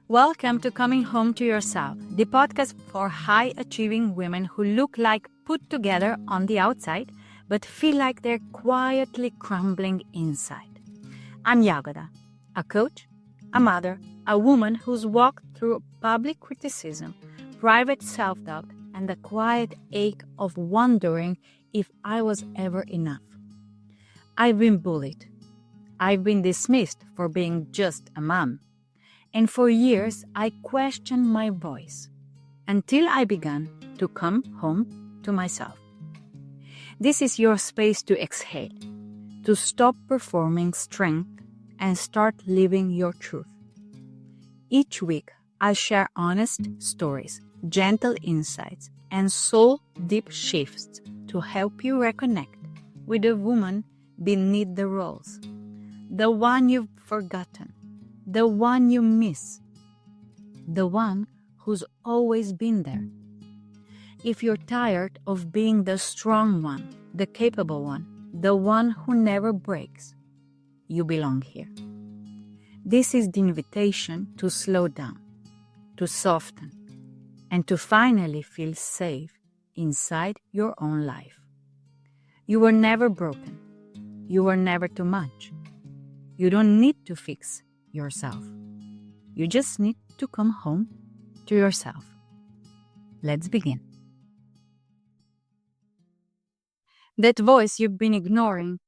Welcome to Coming Home to Yourself, the podcast for high achieving women who look like put together on the outside, but feel like they're quietly crumbling inside. I'm Jagoda, a coach, a mother, a woman who's walked through public criticism, private self doubt, and the quiet ache of wondering if I was ever enough. I've been bullied. I've been dismissed for being just a mom. And for years, I questioned my voice until I began to come home to myself. This is your space to exhale, to stop performing strength and start living your truth. Each week, I'll share honest stories, gentle insights, and soul-deep shifts to help you reconnect with the woman beneath the roles, the one you've forgotten, the one you miss, the one who's always been there. If you're tired of being the strong one, the capable one, the one who never breaks, you belong here. This is the invitation to slow down, to soften, and to finally feel safe inside your own life. You were never broken. You were never too much. You don't need to fix yourself. You just need to come home to yourself. Let's begin. That voice you've been ignoring,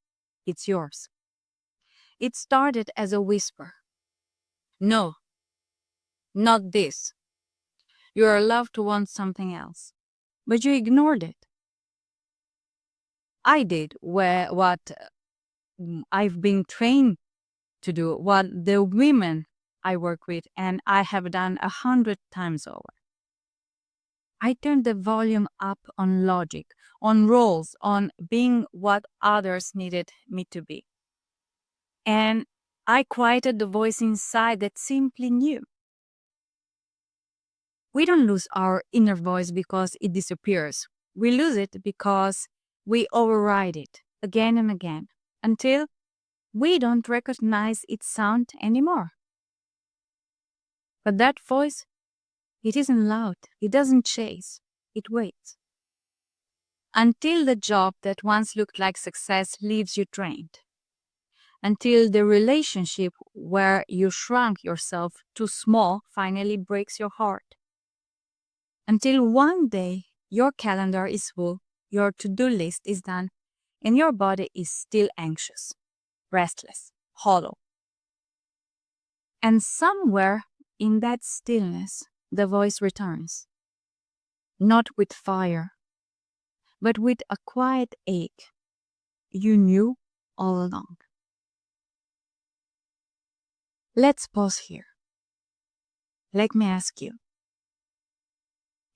it's yours. It started as a whisper. No, not this. You're allowed to want something else. But you ignored it. I did what I've been trained to do, what the women I work with and I have done 100 times over. I turned the volume up on logic, on roles, on being what others needed me to be. And I quieted the voice inside that simply knew. We don't lose our inner voice because it disappears. We lose it because we override it again and again until we don't recognize its sound anymore. But that voice, it isn't loud. It doesn't chase. It waits. Until the job that once looked like success leaves you drained. Until the relationship where you shrunk yourself too small finally breaks your heart. Until one day your calendar is full, your to-do list is done, and your body is still anxious, restless, hollow. And somewhere in that stillness, the voice returns. Not with fire, but with a quiet ache you knew all along. Let's pause here. Let me ask you.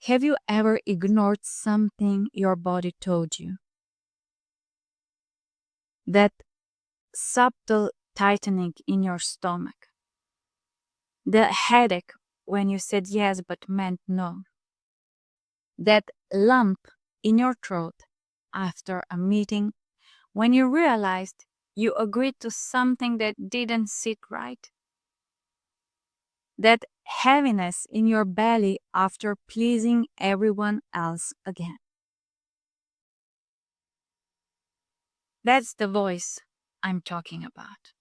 Have you ever ignored something your body told you? That subtle tightening in your stomach. The headache when you said yes but meant no. That lump in your throat after a meeting when you realized you agreed to something that didn't sit right. That heaviness in your belly after pleasing everyone else again. That's the voice I'm talking about.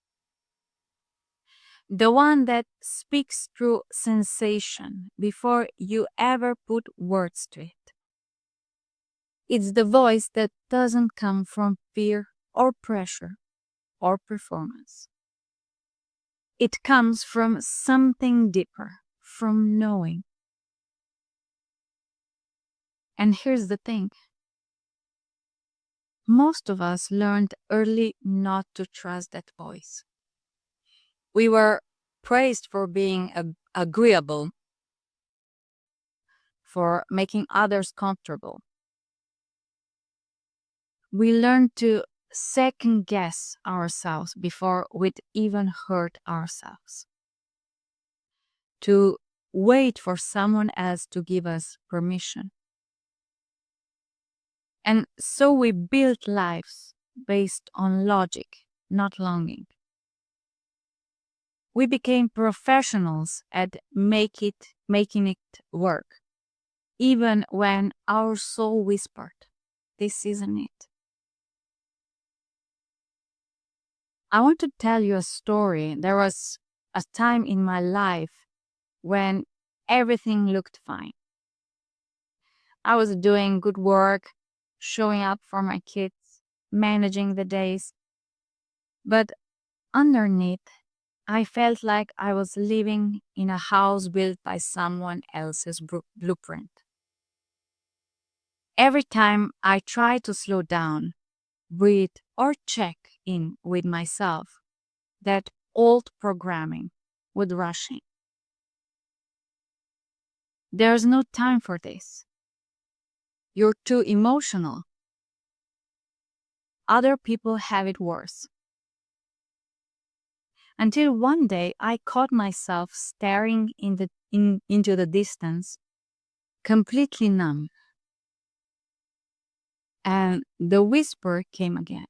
The one that speaks through sensation before you ever put words to it. It's the voice that doesn't come from fear or pressure or performance. It comes from something deeper, from knowing. And here's the thing. Most of us learned early not to trust that voice. We were praised for being agreeable, for making others comfortable. We learned to second guess ourselves before we'd even hurt ourselves. To wait for someone else to give us permission. And so we built lives based on logic, not longing. We became professionals at making it work, even when our soul whispered, "This isn't it." I want to tell you a story. There was a time in my life when everything looked fine. I was doing good work, showing up for my kids, managing the days. But underneath, I felt like I was living in a house built by someone else's blueprint. Every time I tried to slow down, breathe, or check in with myself, that old programming would rush in. "There's no time for this. You're too emotional. Other people have it worse." Until one day I caught myself staring into the distance, completely numb. And the whisper came again.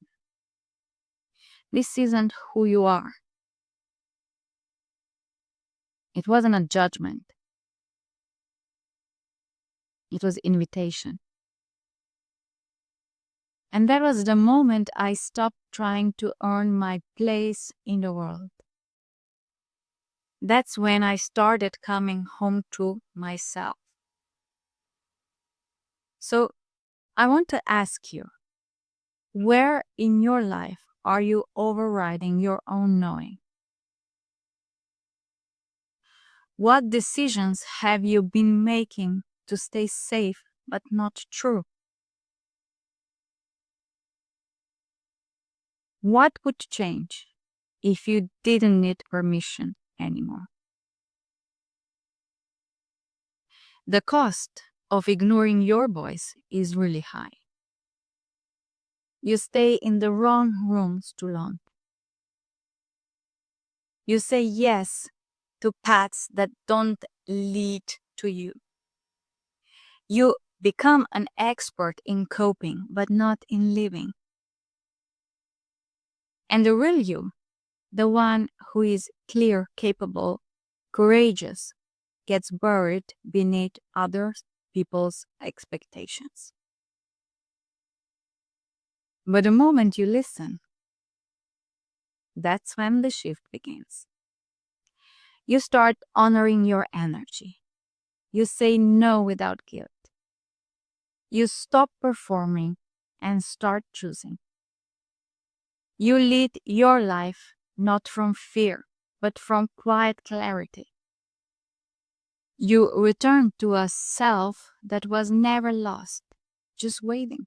"This isn't who you are." It wasn't a judgment. It was invitation. And that was the moment I stopped trying to earn my place in the world. That's when I started coming home to myself. So I want to ask you, where in your life are you overriding your own knowing? What decisions have you been making to stay safe but not true? What would change if you didn't need permission anymore? The cost of ignoring your voice is really high. You stay in the wrong rooms too long. You say yes to paths that don't lead to you. You become an expert in coping, but not in living. And the real you, the one who is clear, capable, courageous, gets buried beneath other people's expectations. But the moment you listen, that's when the shift begins. You start honoring your energy. You say no without guilt. You stop performing and start choosing. You lead your life not from fear, but from quiet clarity. You return to a self that was never lost, just waiting.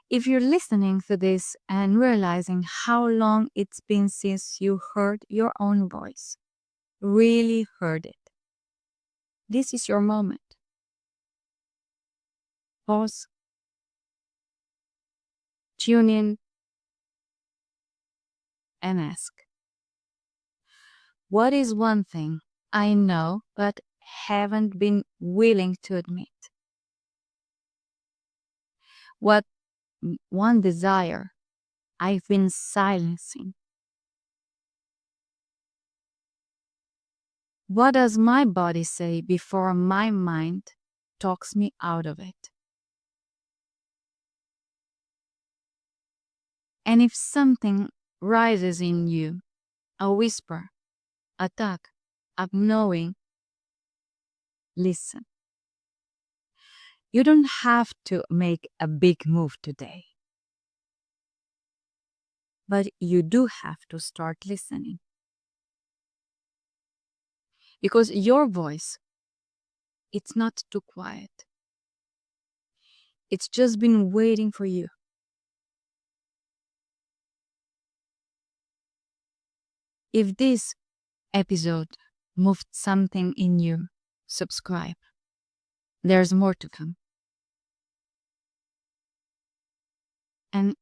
If you're listening to this and realizing how long it's been since you heard your own voice, really heard it, this is your moment. Pause, tune in, and ask, what is one thing I know but haven't been willing to admit? What one desire I've been silencing? What does my body say before my mind talks me out of it? And if something rises in you, a whisper, a tug, a knowing, listen. You don't have to make a big move today, but you do have to start listening. Because your voice, it's not too quiet. It's just been waiting for you. If this episode moved something in you, subscribe. There's more to come. And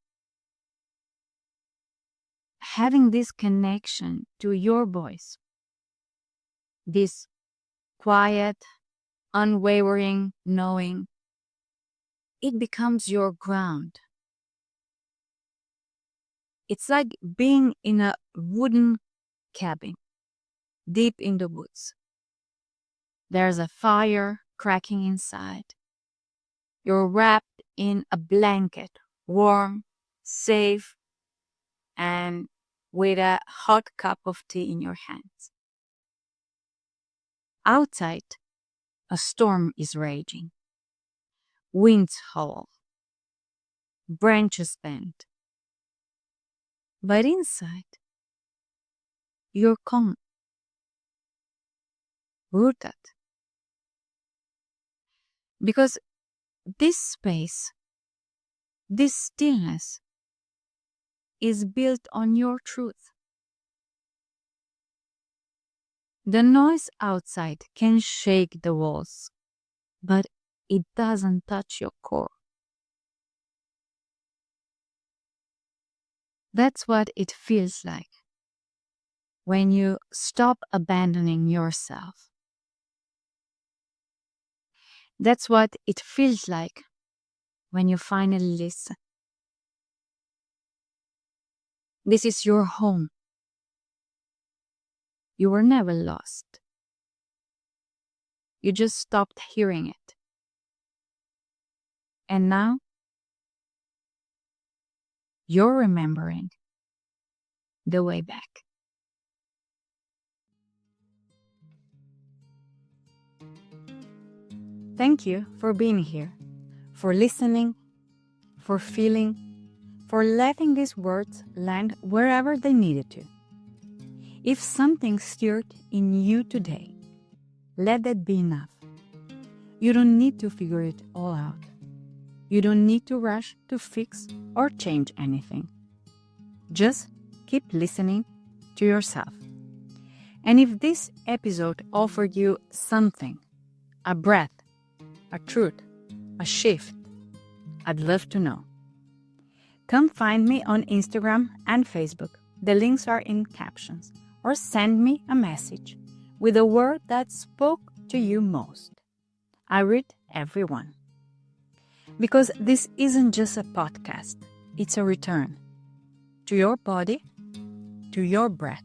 having this connection to your voice, this quiet, unwavering knowing, it becomes your ground. It's like being in a wooden cabin, deep in the woods. There's a fire cracking inside. You're wrapped in a blanket, warm, safe, and with a hot cup of tea in your hands. Outside, a storm is raging. Winds howl, branches bend. But inside, you're calm, rooted. Because this space, this stillness, is built on your truth. The noise outside can shake the walls, but it doesn't touch your core. That's what it feels like when you stop abandoning yourself. That's what it feels like when you finally listen. This is your home. You were never lost. You just stopped hearing it. And now, you're remembering the way back. Thank you for being here, for listening, for feeling, for letting these words land wherever they needed to. If something stirred in you today, let that be enough. You don't need to figure it all out. You don't need to rush to fix or change anything. Just keep listening to yourself. And if this episode offered you something, a breath, a truth, a shift, I'd love to know. Come find me on Instagram and Facebook. The links are in captions. Or send me a message with a word that spoke to you most. I read every one. Because this isn't just a podcast, it's a return to your body, to your breath,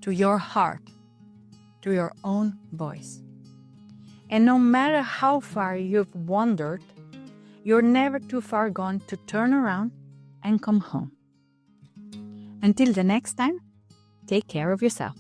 to your heart, to your own voice. And no matter how far you've wandered, you're never too far gone to turn around and come home. Until the next time, take care of yourself.